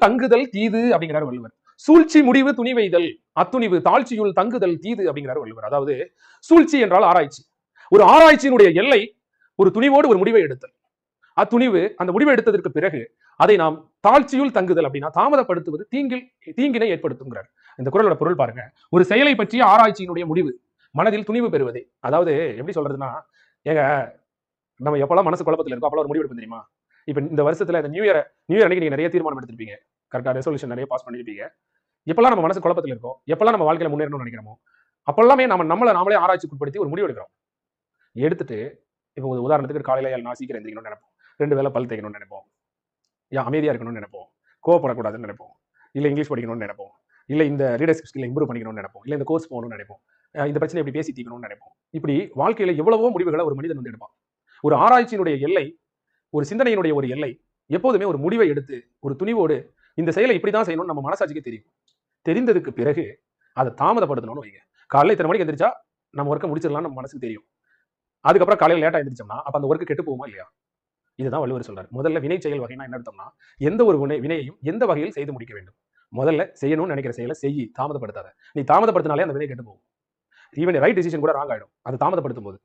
தங்குதல் தீது அப்படிங்கிறார் வள்ளுவர். சூழ்ச்சி முடிவு துணிவைதல் அத்துணிவு தாழ்ச்சியுள் தங்குதல் தீது அப்படிங்கிறார் வள்ளுவர். அதாவது சூழ்ச்சி என்றால் ஆராய்ச்சி. ஒரு ஆராய்ச்சியினுடைய எல்லை ஒரு துணிவோடு ஒரு முடிவை எடுத்தல். அத்துணிவு அந்த முடிவை எடுத்ததற்கு பிறகு அதை நாம் தாழ்ச்சியுள் தங்குதல் அப்படின்னா தாமதப்படுத்துவது தீங்கினை ஏற்படுத்துங்கிறார். இந்த குறளோட பொருள் பாருங்க. ஒரு செயலை பற்றிய ஆராய்ச்சியினுடைய முடிவு மனதில் துணிவு பெறுவதே. அதாவது எப்படி சொல்றதுன்னா, ஏங்க நம்ம எப்பெல்லாம் மனசு குழப்பத்தில் இருக்கோ அப்பெல்லாம் ஒரு முடிவு எடுப்போம் தெரியுமா? இப்ப இந்த வருஷத்துல இந்த நியூ இயர் அன்னைக்கு நீங்க நிறைய தீர்மானம் எடுத்திருப்பீங்க. கரெக்டா ரெசல்யூஷன் நிறைய பாஸ் பண்ணிருப்பீங்க. எப்பெல்லாம் நம்ம மனசு குழப்பத்தில் இருக்கோ, எப்பெல்லாம் நம்ம வாழ்க்கையில முன்னேறணும்னு நினைக்கிறோமோ, அப்பெல்லாமே நாமளே ஆராய்ச்சிக்கு உட்படுத்தி ஒரு முடிவு எடுக்கிறோம். எடுத்துட்டு இப்போ உதாரணத்துக்கு காலையில நான் சீக்கிரம் எந்திரிக்கணும்னு நினைப்போம். 2 வேளை பல் தேய்க்கணும்னு நினைப்போம். அமைதியா இருக்கணும்னு நினைப்போம். கோவப்படக்கூடாதுன்னு நினைப்போம். இல்ல இங்கிலீஷ் படிக்கணும்னு நினைப்போம். இல்ல இந்த லீடர்ஷிப் ஸ்கில்லை இம்ப்ரூவ் பண்ணிக்கணும்னு நினைப்போம். இல்ல இந்த கோர்ஸ் போகணும்னு நினைப்போம். இந்த பிரச்சனை எப்படி பேசி தீர்க்கணும்னு நினைப்போம். இப்படி வாழ்க்கையில எவ்வளவோ முடிவுகளை ஒரு மனிதன் வந்து எடுப்பான். ஒரு ஆராய்ச்சியினுடைய எல்லை, ஒரு சிந்தனையினுடைய ஒரு எல்லை எப்போதுமே ஒரு முடிவை எடுத்து ஒரு துணிவோடு இந்த செயலை இப்படிதான் செய்யணும்னு நம்ம மனசாட்சிக்கு தெரியும். தெரிந்ததுக்கு பிறகு அதை தாமதப்படுத்தணும்னு வைங்க. காலையில் இத்தனை மணிக்கு எந்திரிச்சா நம்ம ஒர்க்கை முடிச்சிடலாம் நம்ம மனசுக்கு தெரியும். அதுக்கப்புறம் காலையில் லேட்டா எந்திரிச்சோம்னா அப்ப அந்த ஒர்க்கு கெட்டு போகுமா இல்லையா? இதுதான் வள்ளுவர் சொல்றாரு. முதல்ல வினை செயல் வகைனா என்ன அர்த்தம்னா, எந்த ஒரு வினையையும் எந்த வகையில் செய்து முடிக்க வேண்டும். முதல்ல செய்யணும்னு நினைக்கிற செயலை தாமதப்படுத்தாத. நீ தாமதப்படுத்தினாலே அந்த வினை கெட்டு போகும். ஈவன் ரைட் டிசிஷன் கூட ராங் ஆயிடும் அது தாமதப்படுத்தும் போது.